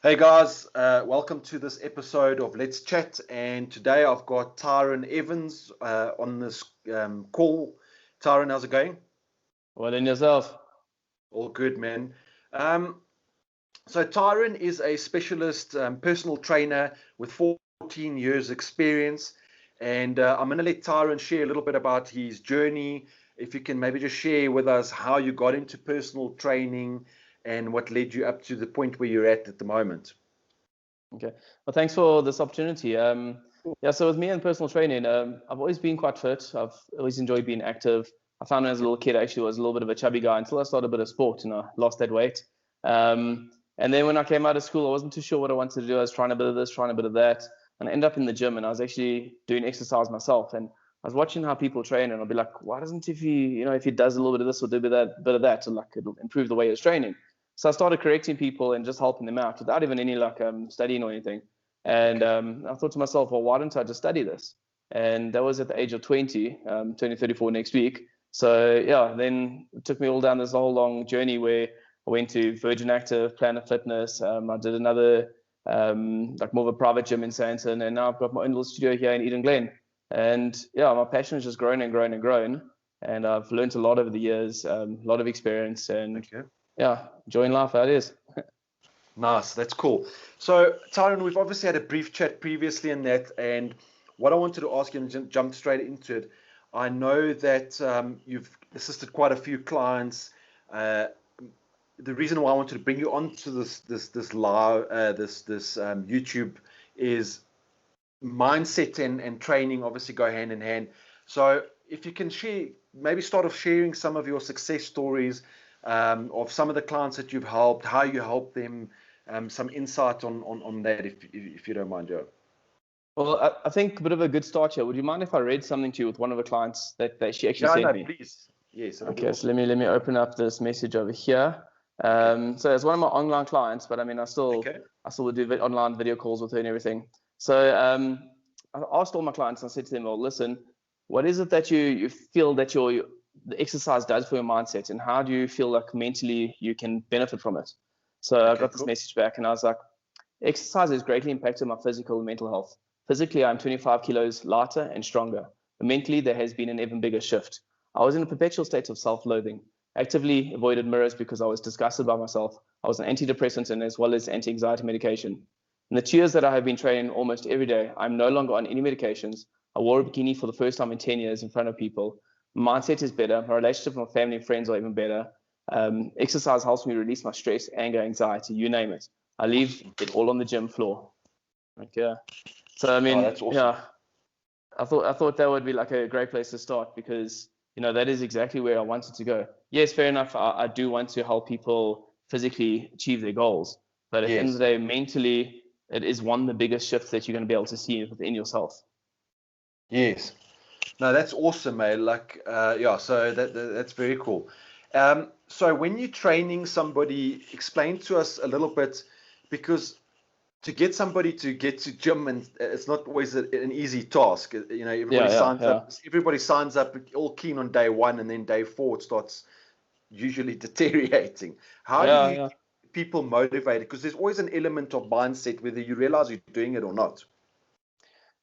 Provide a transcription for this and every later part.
Hey guys, welcome to this episode of Let's Chat. And today I've got Tyrone Evans on this call. Tyrone, how's it going? Well, in yourself. All good, man. Um, so Tyrone is a specialist personal trainer with 14 years experience. And I'm going to let Tyrone share a little bit about his journey. If you can maybe just share with us how you got into personal training and what led you up to the point where you're at the moment. Okay. Well, thanks for this opportunity. So with me and personal training, I've always been quite fit. I've always enjoyed being active. I found when as a little kid, I actually was a little bit of a chubby guy until I started a bit of sport and I lost that weight. And then when I came out of school, I wasn't too sure what I wanted to do. I was trying a bit of this, trying a bit of that, and I ended up in the gym and I was actually doing exercise myself. And I was watching how people train, and I'll be like, why doesn't if he does a little bit of this or do bit of that, so like it'll improve the way he's training. So I started correcting people and just helping them out without even any studying or anything. And I thought to myself, well, why don't I just study this? And that was at the age of 20, turning 34 next week. So yeah, then it took me all down this whole long journey where I went to Virgin Active, Planet Fitness. I did another more of a private gym in Santon, and now I've got my own little studio here in Eden Glen. And yeah, my passion has just grown and grown and grown. And I've learned a lot over the years, a lot of experience, and yeah, enjoying life, that is. Nice, that's cool. So, Tyrone, we've obviously had a brief chat previously in that, and what I wanted to ask you and jump straight into it, I know that you've assisted quite a few clients. The reason why I wanted to bring you onto this live YouTube is mindset and training obviously go hand in hand. So, if you can share, maybe start off sharing some of your success stories of some of the clients that you've helped, how you help them, some insight on that, if you don't mind, Joe. Well, I think a bit of a good start here. Would you mind if I read something to you with one of the clients that she actually sent me? Please. Yes. Okay, so let me open up this message over here. So it's one of my online clients, but I mean, I still would do online video calls with her and everything. So I asked all my clients, and I said to them, well, listen, what is it that you feel that the exercise does for your mindset, and how do you feel like mentally you can benefit from it? So I got this message back, and I was like, exercise has greatly impacted my physical and mental health. Physically, I'm 25 kilos lighter and stronger. But mentally, there has been an even bigger shift. I was in a perpetual state of self-loathing, actively avoided mirrors because I was disgusted by myself. I was on antidepressants and as well as anti-anxiety medication. In the 2 years that I have been training almost every day, I'm no longer on any medications. I wore a bikini for the first time in 10 years in front of people. My mindset is better. My relationship with my family and friends are even better. Exercise helps me release my stress, anger, anxiety, you name it. I leave it all on the gym floor. Okay. So I mean, that's awesome. Yeah, I thought that would be like a great place to start because that is exactly where I wanted to go. Yes, fair enough. I do want to help people physically achieve their goals, but at the end of the day, mentally, it is one of the biggest shifts that you're going to be able to see within yourself. Yes. No, that's awesome, mate. So that's very cool. So when you're training somebody, explain to us a little bit, because to get somebody to get to gym, and it's not always an easy task. Everybody signs up all keen on day one, and then day 4 it starts usually deteriorating. How do you keep people motivated? Because there's always an element of mindset, whether you realize you're doing it or not.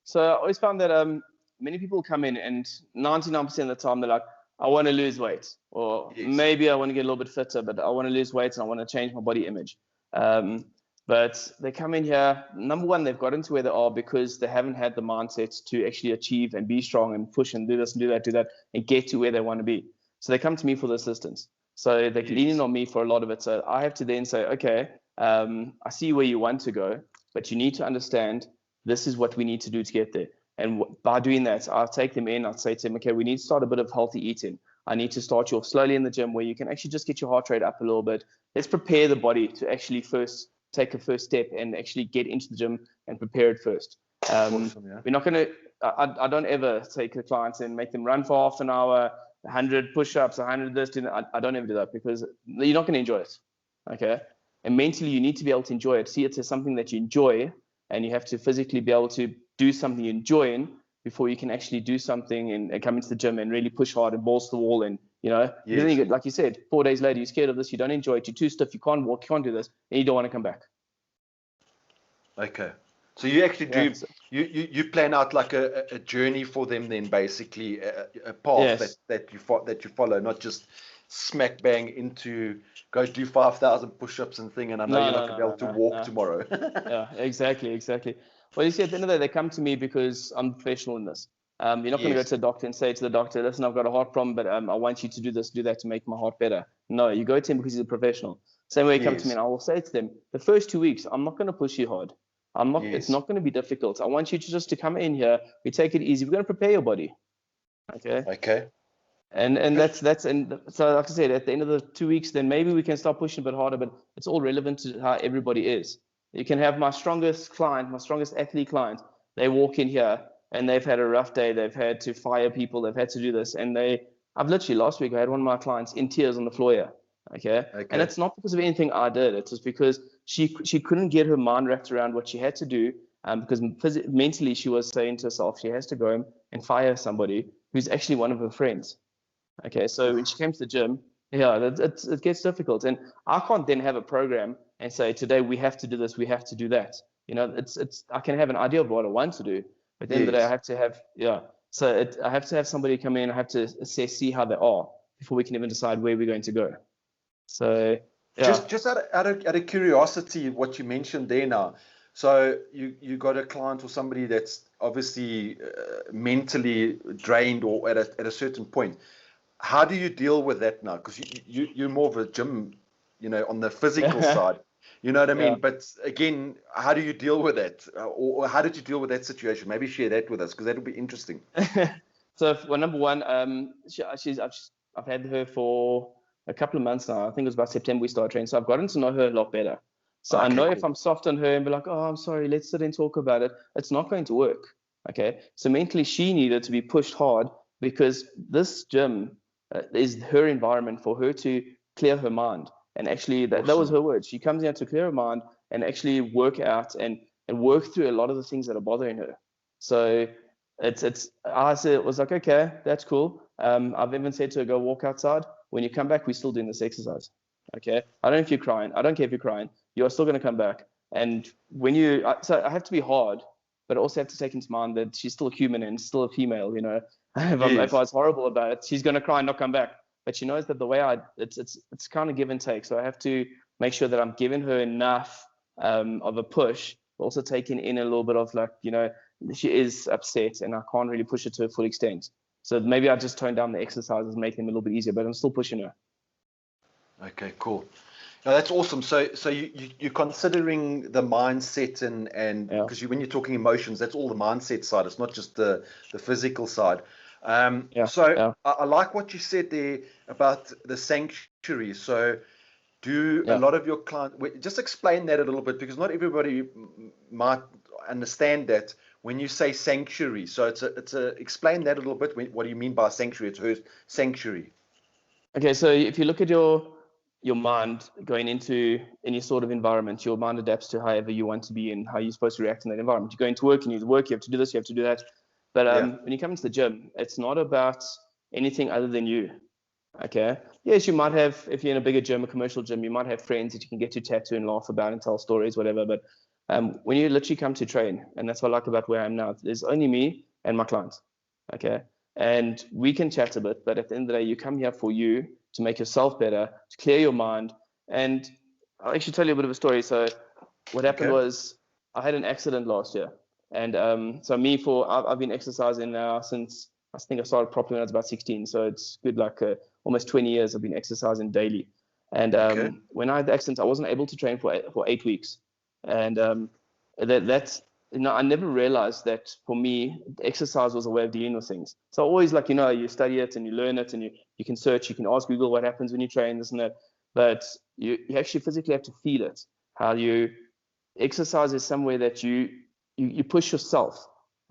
So I always found that many people come in and 99% of the time they're like, I want to lose weight, or maybe I want to get a little bit fitter, but I want to lose weight and I want to change my body image. But they come in here, number one, they've got into where they are because they haven't had the mindset to actually achieve and be strong and push and do this and do that and get to where they want to be. So they come to me for the assistance. So they're leaning on me for a lot of it. So I have to then say, okay, I see where you want to go, but you need to understand this is what we need to do to get there. And by doing that, I'll take them in. I'll say to them, okay, we need to start a bit of healthy eating. I need to start you off slowly in the gym where you can actually just get your heart rate up a little bit. Let's prepare the body to actually first take a first step and actually get into the gym and prepare it first. We're not going to, I don't ever take the clients and make them run for half an hour, 100 push-ups, 100 this, I don't ever do that because you're not going to enjoy it. Okay. And mentally, you need to be able to enjoy it. See it as something that you enjoy, and you have to physically be able to do something you enjoy in before you can actually do something and come into the gym and really push hard and balls to the wall. And because then you get, like you said, 4 days later, you're scared of this, you don't enjoy it, you're too stiff, you can't walk, you can't do this, and you don't want to come back. Okay. So you actually do, So, you plan out like a journey for them then, basically a path yes. that you follow, not just smack bang into go do 5,000 push-ups and thing, and I know you're No, not no, going to no, be able no, to no, walk no. tomorrow. Yeah, exactly. Well, you see, at the end of the day, they come to me because I'm professional in this. You're not going to go Yes. to a doctor and say to the doctor, listen, I've got a heart problem, but I want you to do this, do that to make my heart better. No, you go to him because he's a professional. Same way you come to me, Yes. and I will say to them, the first 2 weeks, I'm not going to push you hard. It's Yes. not going to be difficult. I want you to just to come in here. We take it easy. We're going to prepare your body. Okay. Okay. And Good. and so like I said, at the end of the 2 weeks, then maybe we can start pushing a bit harder, but it's all relevant to how everybody is. You can have my strongest client, my strongest athlete client, they walk in here and they've had a rough day, they've had to fire people, they've had to do this, and I've literally last week I had one of my clients in tears on the floor here. Okay. And Okay. it's not because of anything I did, it was because she couldn't get her mind wrapped around what she had to do, because mentally she was saying to herself she has to go home and fire somebody who's actually one of her friends. Okay, so when she came to the gym, yeah, it gets difficult, and I can't then have a program and say today we have to do this, we have to do that. It's I can have an idea of what I want to do, but at the end of the day, I Yes. have to have I have to have somebody come in, I have to assess, see how they are before we can even decide where we're going to go. So yeah, Just out of curiosity, what you mentioned there now. So you got a client or somebody that's obviously mentally drained or at a certain point. How do you deal with that now? Because you're more of a gym, on the physical side. You know what I yeah. mean? But again, how do you deal with that? Or how did you deal with that situation? Maybe share that with us because that'll be interesting. So, well, number one, I've had her for a couple of months now. I think it was about September we started training. So I've gotten to know her a lot better. So I Okay, know if cool. I'm soft on her and be like, oh, I'm sorry, let's sit and talk about it, it's not going to work. Okay. So mentally, she needed to be pushed hard because this gym is her environment for her to clear her mind. And actually, that was Awesome. her word. She comes here to clear her mind and actually work out and work through a lot of the things that are bothering her. So I said, it was like, okay, that's cool. I've even said to her, go walk outside. When you come back, we're still doing this exercise. Okay. I don't know if you're crying. I don't care if you're crying. You're still going to come back. And so I have to be hard, but I also have to take into mind that she's still a human and still a female, if I Yes. was horrible about it, she's going to cry and not come back. But she knows that the way it's kind of give and take. So I have to make sure that I'm giving her enough of a push, but also taking in a little bit of like, she is upset and I can't really push it to a full extent. So maybe I just tone down the exercises, make them a little bit easier, but I'm still pushing her. Okay, cool. Now that's awesome. So you're considering the mindset and Yeah. because when you're talking emotions, that's all the mindset side. It's not just the physical side. Yeah. So Yeah. I like what you said there about the sanctuary. So do a Yeah. lot of your clients just explain that a little bit because not everybody might understand that when you say sanctuary. So it's a explain that a little bit. What do you mean by sanctuary? It's her sanctuary. Okay. So if you look at your mind going into any sort of environment, your mind adapts to however you want to be and how you're supposed to react in that environment. You go into work and you work, you have to do this, you have to do that. But Yeah. when you come into the gym, it's not about anything other than you. Okay. Yes, you might have, if you're in a bigger gym, a commercial gym, you might have friends that you can get to chat to and laugh about and tell stories, whatever. But when you literally come to train, and that's what I like about where I am now, there's only me and my clients. Okay. And we can chat a bit, but at the end of the day, you come here for you to make yourself better, to clear your mind. And I'll actually tell you a bit of a story. So what happened Okay. was I had an accident last year. And so I've been exercising now since I think I started properly when I was about 16. So it's good, like almost 20 years I've been exercising daily. And Okay. when I had the accident, I wasn't able to train for 8 weeks. And that's, I never realized that for me, exercise was a way of dealing with things. So always like, you study it and you learn it and you can search, you can ask Google what happens when you train, this and that. But you actually physically have to feel it. How you exercise is somewhere that you push yourself.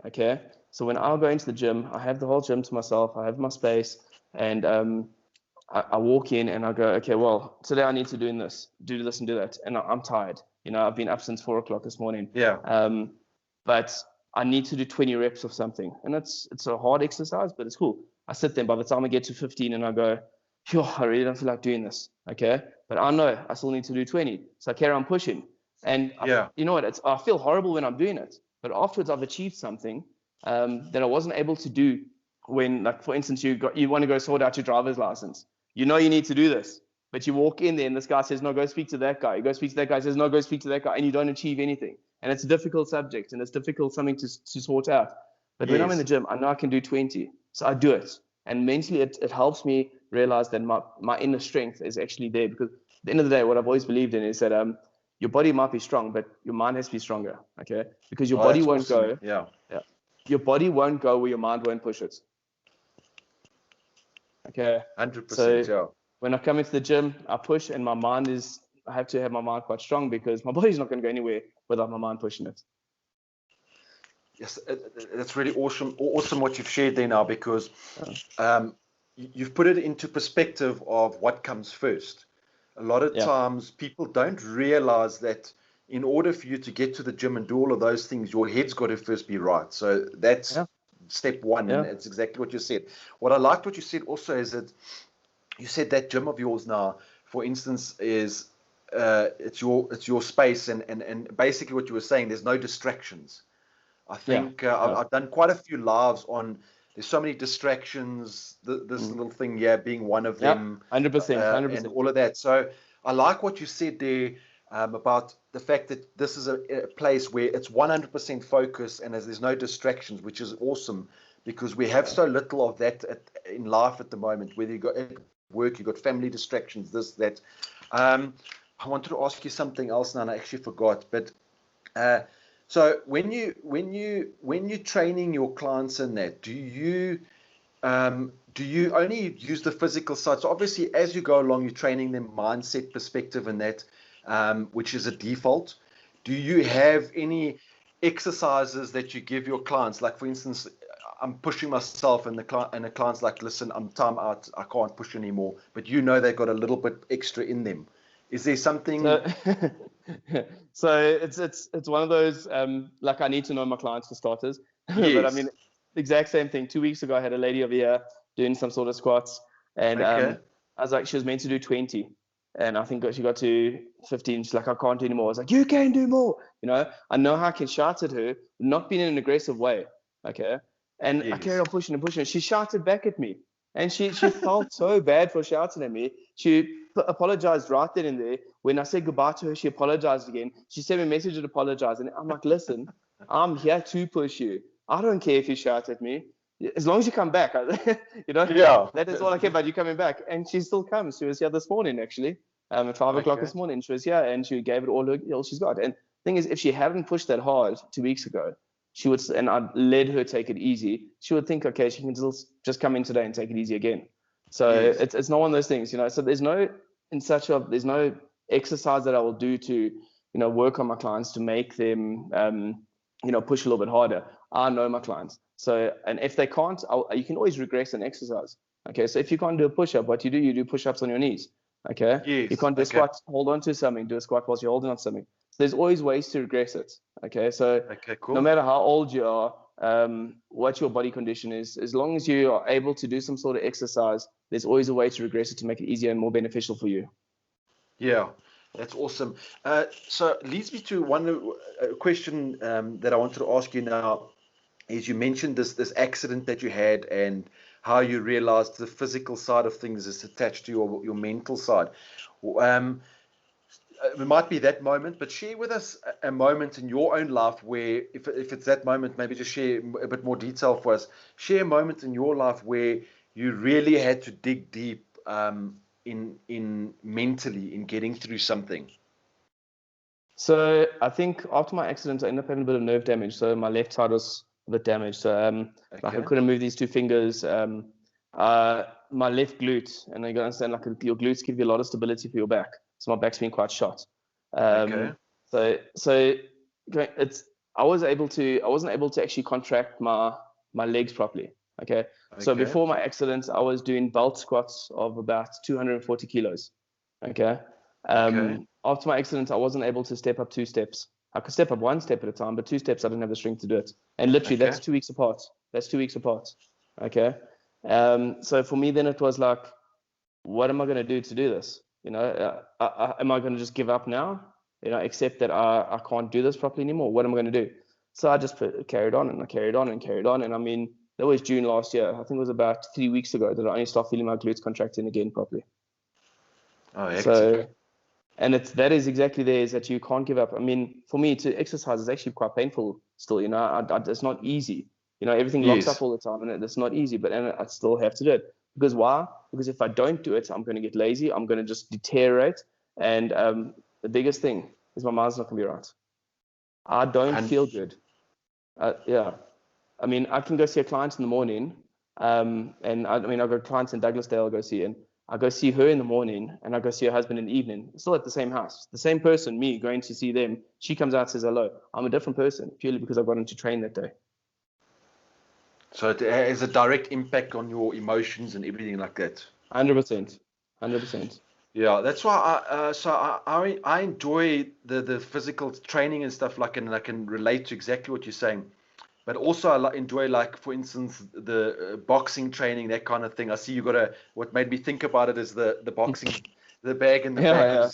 Okay. So when I go into the gym, I have the whole gym to myself. I have my space, and I walk in and I go, okay, well, today I need to do this and do that, and I'm tired. I've been up since 4 o'clock this morning. Yeah. But I need to do 20 reps of something, and it's a hard exercise, but it's cool. I sit there. By the time I get to 15, and I go, I really don't feel like doing this. Okay, but I know I still need to do 20, so I carry on pushing. And you know what? I feel horrible when I'm doing it, but afterwards I've achieved something that I wasn't able to do when, like, for instance, you want to go sort out your driver's license. You know you need to do this, but you walk in there and this guy says, no, go speak to that guy. You go speak to that guy, says, no, go speak to that guy, and you don't achieve anything. And it's a difficult subject, and it's difficult something to sort out. But when I'm in the gym, I know I can do 20, so I do it. And mentally, it helps me realize that my inner strength is actually there, because at the end of the day, what I've always believed in is that your body might be strong, but your mind has to be stronger, okay? Because your body won't go. Yeah. Your body won't go where your mind won't push it. Okay. 100%. So when I come into the gym, I push, and I have to have my mind quite strong, because my body's not going to go anywhere without my mind pushing it. Yes, that's really awesome what you've shared there now, because you've put it into perspective of what comes first. A lot of times people don't realize that in order for you to get to the gym and do all of those things, your head's got to first be right. So that's step one. And it's exactly what you said. What I liked what you said also is that you said that gym of yours now, for instance, is it's your space, and basically what you were saying, there's no distractions. I think I've done quite a few lives on. There's so many distractions. This little thing here being one of them. 100%. And all of that. So I like what you said there about the fact that this is a place where it's 100% focus and there's no distractions, which is awesome, because we have so little of that in life at the moment. Whether you got work, you got family distractions, this, that. I wanted to ask you something else now, and I actually forgot. But so when you're training your clients in that, do you only use the physical side? So obviously, as you go along, you're training them mindset, perspective, and that, which is a default. Do you have any exercises that you give your clients? Like, for instance, I'm pushing myself, and the client's like, listen, I'm time out, I can't push anymore. But you know they've got a little bit extra in them. Is there something? So it's one of those, like, I need to know my clients for starters. Yes. But I mean, exact same thing. 2 weeks ago, I had a lady over here doing some sort of squats, and I was like, she was meant to do 20, and I think she got to 15. She's like, I can't do anymore. I was like, you can do more. I know how I can shout at her, not being in an aggressive way. Okay. And I carried on pushing and pushing. She shouted back at me, and she felt so bad for shouting at me. She apologized right then and there. When I said goodbye to her, she apologized again. She sent me a message and apologized. And I'm like, listen, I'm here to push you. I don't care if you shout at me, as long as you come back. That is all I care about, you coming back. And she still comes. She was here this morning, actually, at 5 o'clock this morning. She was here, and she gave it all she's got. And the thing is, if she hadn't pushed that hard 2 weeks ago, she would, and I let her take it easy, she would think, okay, she can just come in today and take it easy again. So it's not one of those things, So there's no exercise that I will do to, work on my clients to make them, push a little bit harder. I know my clients. So, and if they can't, you can always regress an exercise. Okay. So if you can't do a push-up, what you do push-ups on your knees. Okay. Yes. You can't do a squat, hold on to something, do a squat whilst you're holding on to something. So there's always ways to regress it. Okay. So cool. No matter how old you are, what your body condition is, as long as you are able to do some sort of exercise, there's always a way to regress it to make it easier and more beneficial for you. Yeah, that's awesome. So it leads me to one question that I wanted to ask you now. Is you mentioned this accident that you had and how you realized the physical side of things is attached to your mental side. It might be that moment, but share with us a moment in your own life where, if it's that moment, maybe just share a bit more detail for us. Share a moment in your life where you really had to dig deep in mentally in getting through something. So I think after my accident, I ended up having a bit of nerve damage. So my left side was a bit damaged. So like I couldn't move these two fingers. My left glute, and you got to understand, like, your glutes give you a lot of stability for your back. So my back's been quite shot. So I wasn't able to actually contract my legs properly. Okay. So before my accident, I was doing belt squats of about 240 kilos. Okay. After my accident, I wasn't able to step up 2 steps. I could step up 1 step at a time, but 2 steps, I didn't have the strength to do it. And literally, that's 2 weeks apart. Okay. So for me, then it was like, what am I going to do this? Am I going to just give up now? accept that I can't do this properly anymore. What am I going to do? So I just carried on and I carried on and carried on. And I mean, that was June last year. I think it was about 3 weeks ago that I only started feeling my glutes contracting again properly. Oh, hectic. So, and that is exactly there, is that you can't give up. I mean, for me to exercise is actually quite painful still, it's not easy. Everything locks Yes. up all the time and it's not easy, but I still have to do it. Because why? Because if I don't do it, I'm going to get lazy. I'm going to just deteriorate. And the biggest thing is my mind's not going to be right. I don't feel good. Yeah. I mean, I can go see a client in the morning. And I've got clients in Douglasdale I'll go see, and I go see her in the morning and I go see her husband in the evening, still at the same house. The same person, me going to see them. She comes out and says hello. I'm a different person purely because I got into train that day. So it has a direct impact on your emotions and everything like that. 100%. 100%. Yeah, that's why I enjoy the physical training and stuff like, and I can relate to exactly what you're saying. But also I enjoy, like, for instance, the boxing training, that kind of thing. I see you got what made me think about it is the boxing, the bag in the back.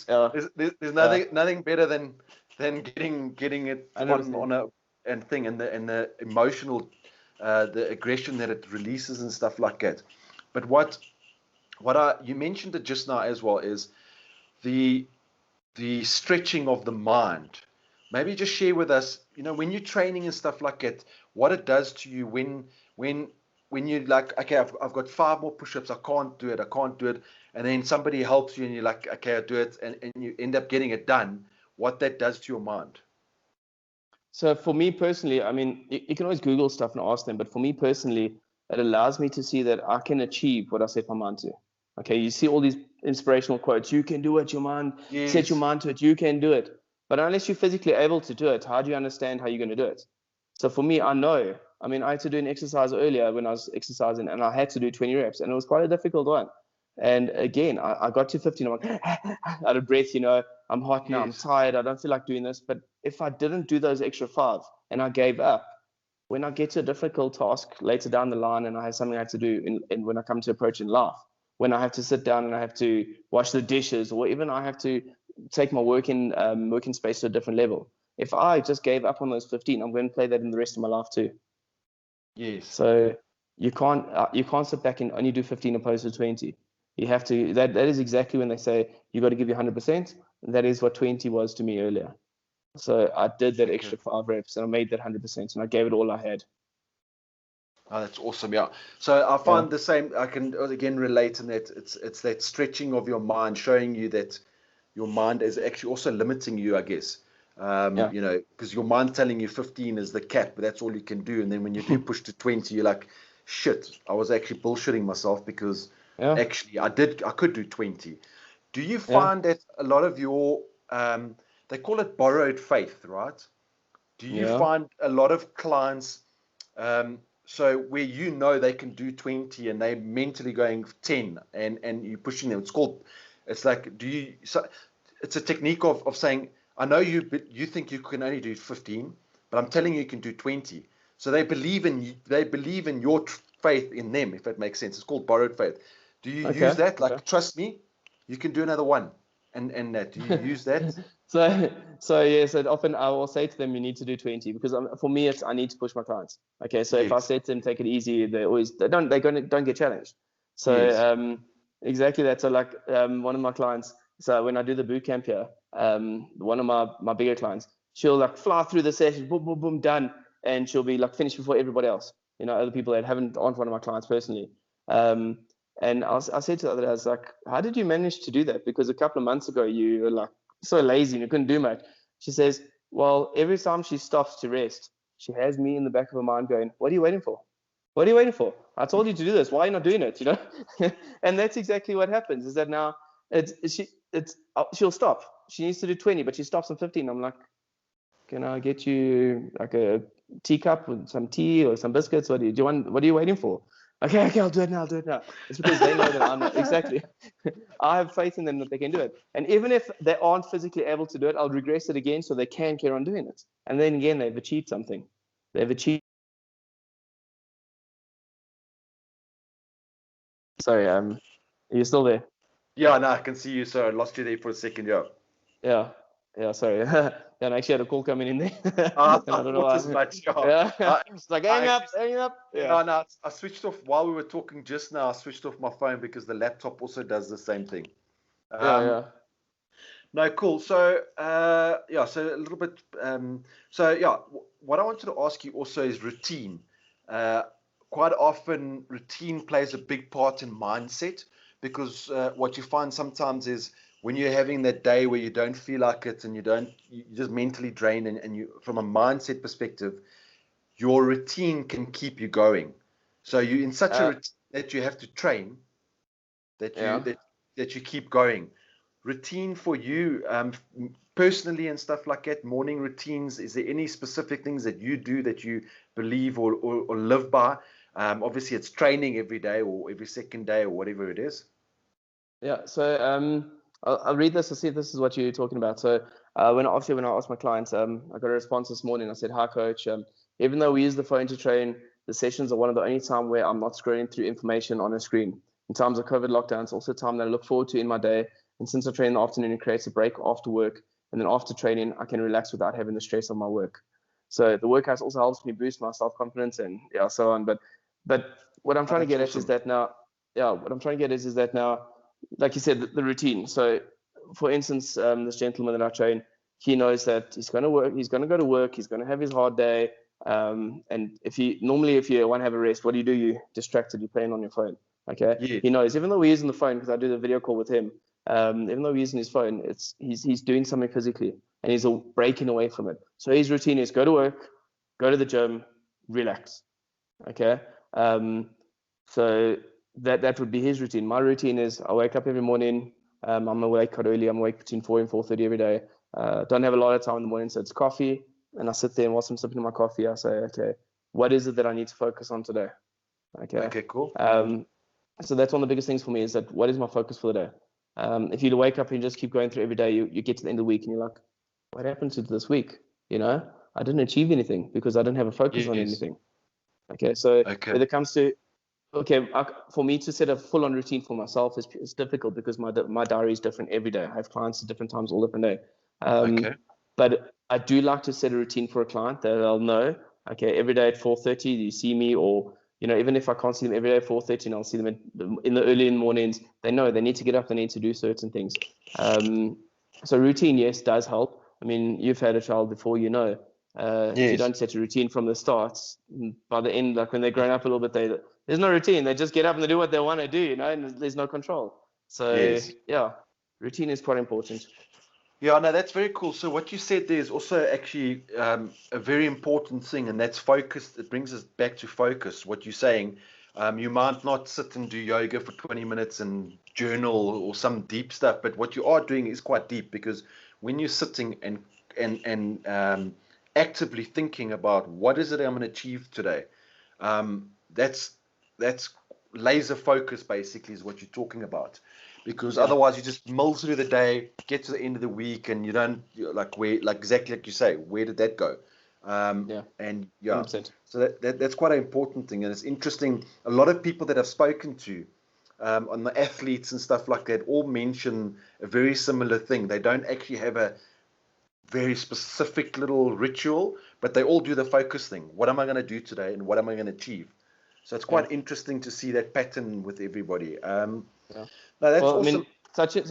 There's nothing better than getting it 100%. on a and thing, and the emotional, the aggression that it releases and stuff like that. But what you mentioned it just now as well is the stretching of the mind. Maybe just share with us, when you're training and stuff like that, what it does to you when you're like, okay, I've got 5 more push-ups, I can't do it, and then somebody helps you and you're like, okay, I'll do it, and you end up getting it done. What that does to your mind. So for me personally, I mean, you can always Google stuff and ask them, but for me personally, it allows me to see that I can achieve what I set my mind to. Okay, you see all these inspirational quotes, you can do it, your mind, Yes. set your mind to it, you can do it. But unless you're physically able to do it, how do you understand how you're going to do it? So for me, I know. I mean, I had to do an exercise earlier when I was exercising, and I had to do 20 reps, and it was quite a difficult one. And again, I got to 15, I'm like, out of breath, I'm hot now, I'm tired, I don't feel like doing this. But if I didn't do those extra 5 and I gave up, when I get to a difficult task later down the line and I have something I have to do when I come to approach in life, when I have to sit down and I have to wash the dishes, or even I have to take my working space to a different level, if I just gave up on those 15, I'm going to play that in the rest of my life too. Yes. So you can't sit back and only do 15 opposed to 20. You have to. That is exactly when they say you got to give you 100%. That is what 20 was to me earlier. So I did that extra 5 reps and I made that 100% and I gave it all I had. Oh, that's awesome. Yeah. So I find the same. I can again relate in that it's that stretching of your mind, showing you that your mind is actually also limiting you, I guess. Because your mind telling you 15 is the cap, but that's all you can do. And then when you do push to 20, you're like, shit, I was actually bullshitting myself because actually I could do 20. Do you find that a lot of your, they call it borrowed faith, right? Do you find a lot of clients, so where they can do 20 and they're mentally going 10 and you're pushing them? It's like, it's a technique of saying, I know you think you can only do 15, but I'm telling you can do 20. So they believe in your faith in them, if that makes sense. It's called borrowed faith. Do you use that? Like, trust me, you can do another one. And that, do you use that? So yes, often I will say to them, you need to do 20 because for me, I need to push my clients. Okay, so if I say to them, take it easy, they don't get challenged. So exactly that. So like one of my clients, so when I do the boot camp here, one of my bigger clients, she'll like fly through the session, boom, boom, boom, done, and she'll be like finished before everybody else. Other people that aren't one of my clients personally. And I said to the other day, I was like, how did you manage to do that? Because a couple of months ago, you were like so lazy and you couldn't do much. She says, well, every time she stops to rest, she has me in the back of her mind going, what are you waiting for? What are you waiting for? I told you to do this. Why are you not doing it? And that's exactly what happens is that now she'll stop. She needs to do 20, but she stops on 15. I'm like, can I get you like a teacup with some tea or some biscuits? What are you waiting for? Okay, I'll do it now. It's because they know that I'm exactly. I have faith in them that they can do it. And even if they aren't physically able to do it, I'll regress it again so they can carry on doing it. And then again, they've achieved something. They've achieved. Sorry, are you still there? Yeah, no, I can see you. So I lost you there for a second. Yeah. Yeah. Yeah, sorry. Yeah, and I actually had a call coming in there. I And I don't know thought why. as much. Yeah. I, It's like, I hang up, actually, hang up. Yeah. no, no, I switched off while we were talking just now. I switched off my phone because the laptop also does the same thing. Yeah, Um, yeah. no, cool. So, yeah, so a little bit. So, yeah, what I wanted to ask you also is routine. Uh, Quite often, routine plays a big part in mindset because what you find sometimes is when you're having that day where you don't feel like it and you're just mentally drained, and you, from a mindset perspective, your routine can keep you going. So you're in such a Uh, routine that you have to train that yeah. you keep going. Routine for you, personally and stuff like that, morning routines, is there any specific things that you do that you believe or live by? Obviously it's training every day or every second day or whatever it is. Yeah. So I'll read this to see if this is what you're talking about. So when I asked my clients, I got a response this morning. I said, "Hi, coach. Even though we use the phone to train, the sessions are one of the only time where I'm not scrolling through information on a screen. In times of COVID lockdown, it's also time that I look forward to in my day. And since I train in the afternoon, it creates a break after work. And then after training, I can relax without having the stress of my work. So the workout also helps me boost my self-confidence and yeah, so on. But what I'm Oh, trying to that's get at is awesome. that now, yeah, what I'm trying to get is that now, like you said, the routine. So, for instance, this gentleman that I train, he knows that he's going to work, he's going to go to work, he's going to have his hard day. And if you want to have a rest, what do? You're distracted, you're playing on your phone. Okay. Yes. He knows, even though he's using the phone, because I do the video call with him, even though he's using his phone, he's doing something physically and he's breaking away from it. So his routine is go to work, go to the gym, relax. Okay. So that would be his routine. My routine is I wake up every morning. I'm awake quite early. I'm awake between 4 and 4:30 every day. Don't have a lot of time in the morning, so it's coffee. And I sit there and whilst I'm sipping my coffee, I say, okay, what is it that I need to focus on today? Okay. Okay, cool. So that's one of the biggest things for me is that what is my focus for the day? If you wake up and just keep going through every day, you get to the end of the week and you're like, what happened to this week? I didn't achieve anything because I didn't have a focus on Yes. anything. Okay, so Okay. when it comes to for me to set a full-on routine for myself is difficult because my diary is different every day. I have clients at different times all different day. Okay. But I do like to set a routine for a client that they'll know. Okay, every day at 4:30 you see me, or even if I can't see them every day at 4:30, and I'll see them in the early mornings. They know they need to get up. They need to do certain things. So routine, yes, does help. I mean, you've had a child before, if you Yes. don't set a routine from the start, by the end, like when they're growing up a little bit, there's no routine. They just get up and they do what they want to do, and there's no control. So Yes. yeah, routine is quite important. Yeah, no, that's very cool. So what you said there is also actually a very important thing, and that's focus. It brings us back to focus. What you're saying, you might not sit and do yoga for 20 minutes and journal or some deep stuff, but what you are doing is quite deep because when you're sitting and actively thinking about what is it I'm going to achieve today, that's laser focus basically is what you're talking about, because Yeah, otherwise you just mull through the day, get to the end of the week, and you're like exactly like you say, where did that go? yeah, And yeah, 100%. so that's quite an important thing, and it's interesting. A lot of people that I've spoken to, on the athletes and stuff like that, all mention a very similar thing. They don't actually have a very specific little ritual, but they all do the focus thing. What am I going to do today, and what am I going to achieve? So it's Yeah, quite interesting to see that pattern with everybody. yeah. No, that's Well, I awesome. mean, touching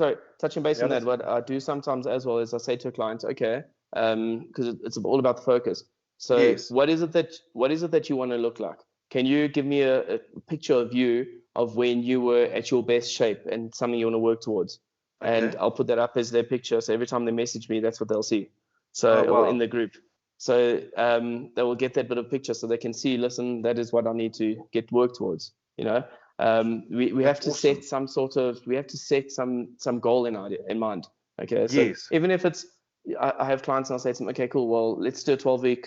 base Yeah, on that, that's what I do sometimes as well is I say to a client, okay, because it's all about the focus. So yes. what is it that you want to look like? Can you give me a picture of you of when you were at your best shape and something you want to work towards? And Okay. I'll put that up as their picture. So every time they message me, that's what they'll see. Oh So, or in wow. the group. So they will get that bit of picture so they can see, listen, that is what I need to get work towards, we have That's to set awesome. some goal in mind. Okay, so Yes. even if it's I have clients and I'll say to them, okay, cool, well, let's do a 12-week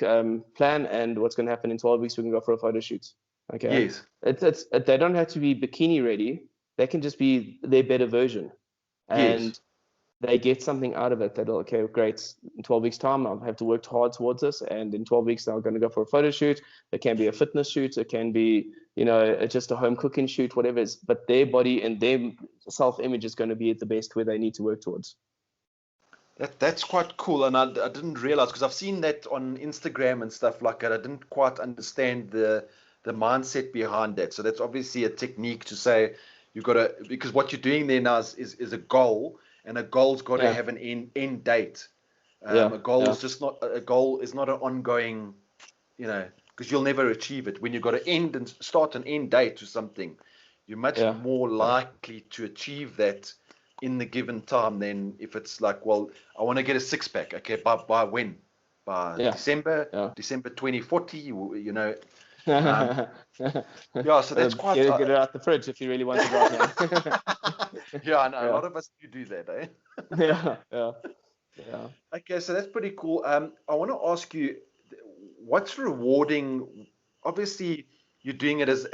plan, and what's going to happen in 12 weeks, we can go for a photo shoot. Okay, Yes. they don't have to be bikini ready, they can just be their better version, Yes. and they get something out of it that, okay, great, in 12 weeks time I'll have to work hard towards this, and in 12 weeks I'm going to go for a photo shoot. It can be a fitness shoot, it can be just a home cooking shoot, whatever it is, but their body and their self-image is going to be at the best where they need to work towards. That's quite cool, and I didn't realize, because I've seen that on Instagram and stuff like that. I didn't quite understand the mindset behind that. So that's obviously a technique to say you've got to, because what you're doing there now is a goal, and a goal's got to Yeah, have an end date. yeah, A goal yeah, is just not a goal is not an ongoing, because you'll never achieve it. When you've got to end and start an end date to something, you're much yeah, more yeah, likely to achieve that in the given time than if it's like, well, I want to get a six pack. Okay, by when? By yeah, December 2040. Um, yeah. yeah. So that's quite. Get it out the fridge if you really want it right now. Yeah, I know a Yeah, lot of us do that, eh? yeah, yeah, yeah. Okay, so that's pretty cool. I want to ask you, what's rewarding? Obviously, you're doing it as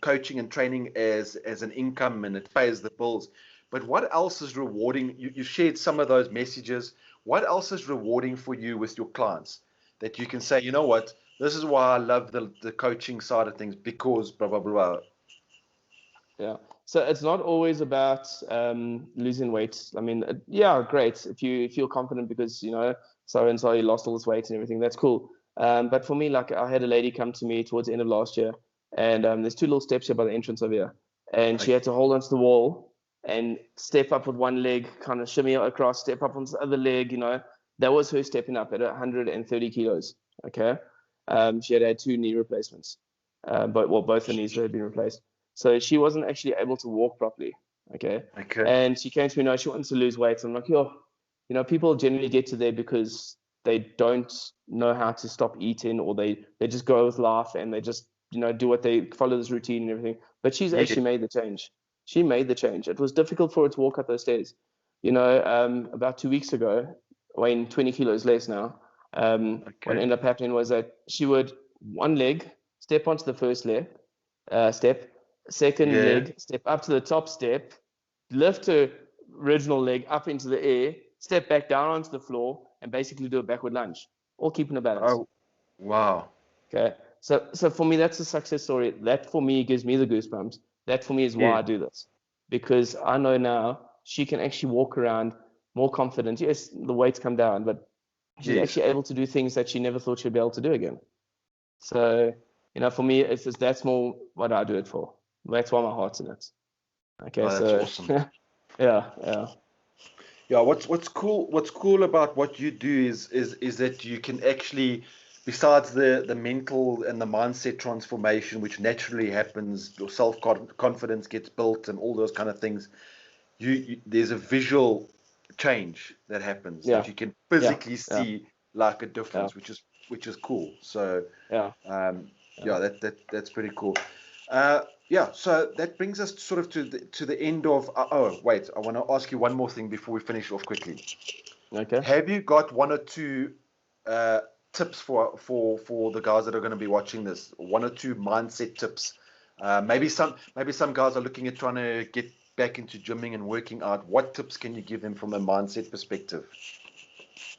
coaching and training as an income, and it pays the bills. But what else is rewarding? You shared some of those messages. What else is rewarding for you with your clients that you can say, you know what, this is why I love the coaching side of things, because blah blah blah. Yeah. So it's not always about losing weight. I mean, yeah, great if you feel confident because so and so you lost all this weight and everything. That's cool. But for me, like I had a lady come to me towards the end of last year, and there's two little steps here by the entrance over here, and she had to hold onto the wall and step up with one leg, kind of shimmy across, step up on the other leg. That was her stepping up at 130 kilos. Okay. She had two knee replacements, but both her knees had been replaced. So she wasn't actually able to walk properly. Okay. Okay. And she came to me, no, she wants to lose weight. So I'm like, people generally get to there because they don't know how to stop eating, or they just go with life and they just, do what they follow this routine and everything. But she's Yeah. actually made the change. She made the change. It was difficult for her to walk up those stairs. About 2 weeks ago, weighing 20 kilos less now, what Okay. ended up happening was that she would one leg step onto the first step, second Yeah. leg, step up to the top step, lift her original leg up into the air, step back down onto the floor, and basically do a backward lunge, all keeping a balance. Oh, wow. Okay. So for me, that's a success story. That for me gives me the goosebumps. That for me is why Yeah. I do this. Because I know now she can actually walk around more confident. Yes, the weight's come down, but she's Yes. actually able to do things that she never thought she'd be able to do again. So, for me, that's more what I do it for. That's why my heart's in it. Okay, Oh, that's so awesome. yeah. Yeah, what's cool about what you do is that you can actually, besides the mental and the mindset transformation which naturally happens, your self confidence gets built and all those kind of things. There's a visual change that happens Yeah, that you can yeah, physically yeah, see, like a yeah, difference, which is cool. So yeah, um, yeah. yeah, that's pretty cool. Yeah, so that brings us sort of to the end of. Oh, wait, I want to ask you one more thing before we finish off quickly. Okay. Have you got one or two uh, tips for the guys that are going to be watching this? One or two mindset tips. Maybe some guys are looking at trying to get back into gymming and working out. What tips can you give them from a mindset perspective?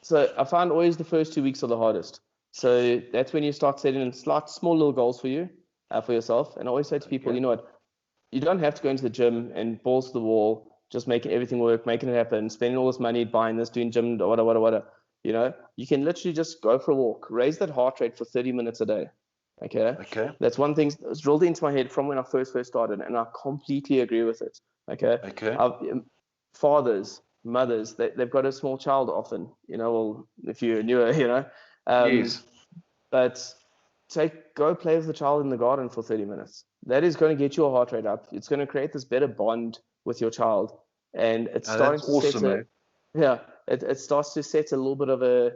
So I find always the first 2 weeks are the hardest. So that's when you start setting in slight, small little goals for you, for yourself. And I always say to people, Okay. you know what, you don't have to go into the gym and balls to the wall, just making everything work, making it happen, spending all this money buying this, doing gym, whatever. You can literally just go for a walk, raise that heart rate for 30 minutes a day. Okay. Okay. That's one thing that's drilled into my head from when I first started, and I completely agree with it. Okay. Okay. Fathers, mothers, they've got a small child often, well, if you're newer, um, Yes. but go play with the child in the garden for 30 minutes. That is going to get your heart rate up. It's going to create this better bond with your child. And it's starting That's to set awesome, eh? it starts to set a little bit of a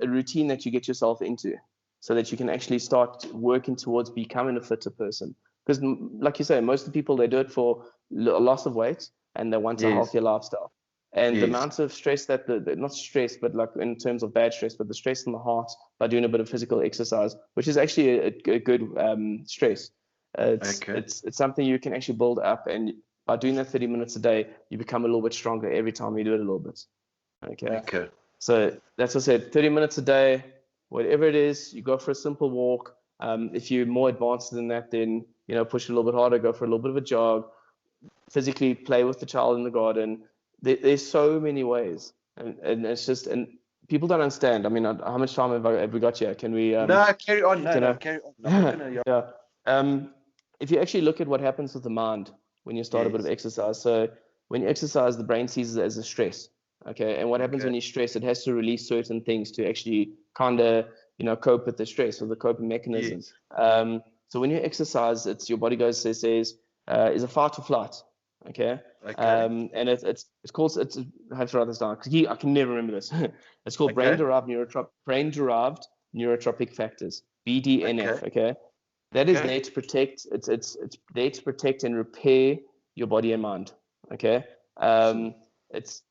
routine that you get yourself into so that you can actually start working towards becoming a fitter person. Because like you say, most of the people, they do it for loss of weight and they want a Yes. healthier lifestyle. And the Yes. amount of stress that not stress, but like in terms of bad stress, but the stress in the heart by doing a bit of physical exercise, which is actually a good stress. Okay. It's something you can actually build up, and by doing that 30 minutes a day, you become a little bit stronger every time you do it a little bit. Okay. Okay. So that's what I said, 30 minutes a day, whatever it is, you go for a simple walk. If you're more advanced than that, then, push it a little bit harder, go for a little bit of a jog, physically play with the child in the garden. There's so many ways and it's just, and people don't understand. I mean, how much time have we got here? Can we? No, carry on. No, carry on. No, I'm gonna, yeah. If you actually look at what happens with the mind when you start a bit of exercise, so when you exercise, the brain sees it as a stress. Okay, and what happens when you stress? It has to release certain things to actually kind of, cope with the stress or the coping mechanisms. So when you exercise, it's your body goes says is a fight or flight. Okay. And it's called, I have to write this down because I can never remember this. It's called brain derived neurotropic factors, BDNF. Okay. That is there to protect. It's there to protect and repair your body and mind. Okay. It's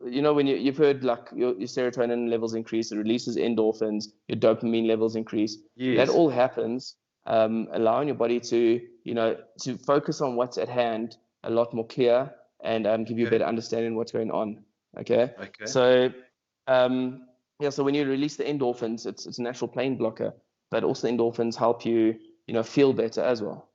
when you've heard like your serotonin levels increase, it releases endorphins, your dopamine levels increase. That all happens, allowing your body to to focus on what's at hand a lot more clear and give you a better understanding of what's going on. Okay. So so when you release the endorphins, it's a natural pain blocker, but also endorphins help you feel better as well.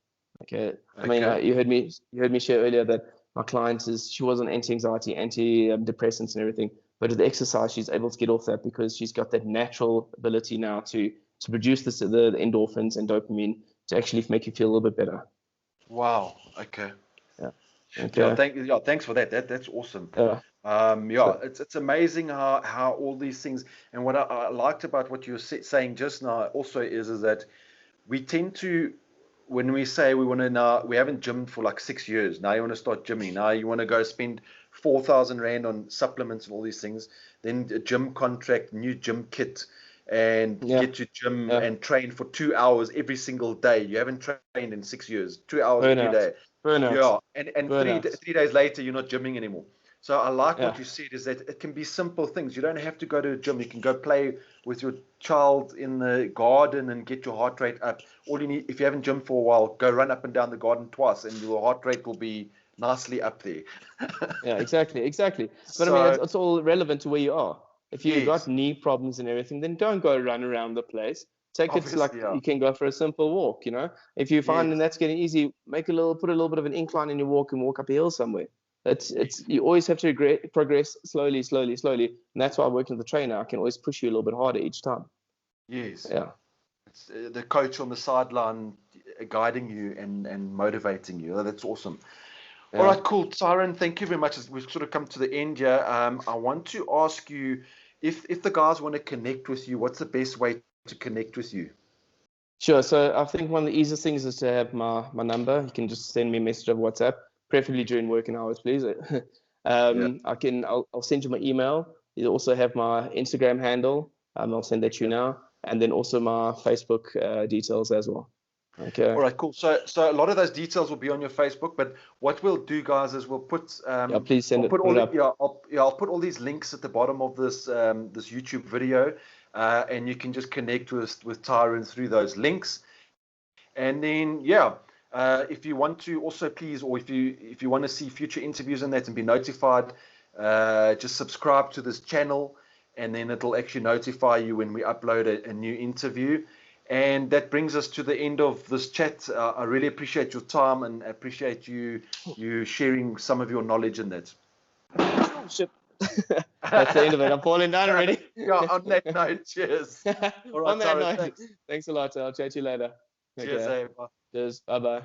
Okay. I mean, you heard me share earlier that my client she was on anti-anxiety, antidepressants and everything, but with exercise, she's able to get off that because she's got that natural ability now to produce the endorphins and dopamine to actually make you feel a little bit better. Wow. Okay. Yeah. Okay. Thanks for that. That's awesome. It's amazing how all these things, and what I liked about what you were saying just now also is that we tend to, when we say we haven't gymmed for like 6 years, now you want to start gymming, now you want to go spend 4,000 Rand on supplements and all these things, then a gym contract, new gym kit, and get to gym and train for 2 hours every single day. You haven't trained in 6 years, 2 hours every day. Burnout. Yeah, and 3 days later, you're not gymming anymore. So I like what you said is that it can be simple things. You don't have to go to a gym. You can go play with your child in the garden and get your heart rate up. All you need, if you haven't gymmed for a while, go run up and down the garden twice and your heart rate will be nicely up there. Yeah, exactly. But I mean, it's all relevant to where you are. If you've got knee problems and everything, then don't go run around the place. Take it like you can go for a simple walk, If you find that's getting easy, put a little bit of an incline in your walk and walk up a hill somewhere. You always have to progress slowly, and that's why I work with the trainer. I can always push you a little bit harder each time. Yes. Yeah. It's the coach on the sideline guiding you and motivating you. That's awesome. Yeah. All right, cool. Tyrone, thank you very much. We've sort of come to the end here. I want to ask you, if the guys want to connect with you, what's the best way to connect with you? Sure. So I think one of the easiest things is to have my number. You can just send me a message of WhatsApp, preferably during working hours, please. I'll send you my email. You also have my Instagram handle. I'll send that to you now, and then also my Facebook details as well. Okay. All right, cool. So a lot of those details will be on your Facebook, but what we'll do, guys, is we'll put please send I'll put all these links at the bottom of this this YouTube video, and you can just connect with Tyrone through those links. And then if you want to also please, or if you want to see future interviews and that and be notified, just subscribe to this channel, and then it'll actually notify you when we upload a new interview. And that brings us to the end of this chat. I really appreciate your time and appreciate you sharing some of your knowledge in that. Oh, shit. That's the end of it. I'm falling down already. On that note, cheers. All right, on that note, thanks a lot. I'll chat to you later. Cheers. Cheers. Bye-bye.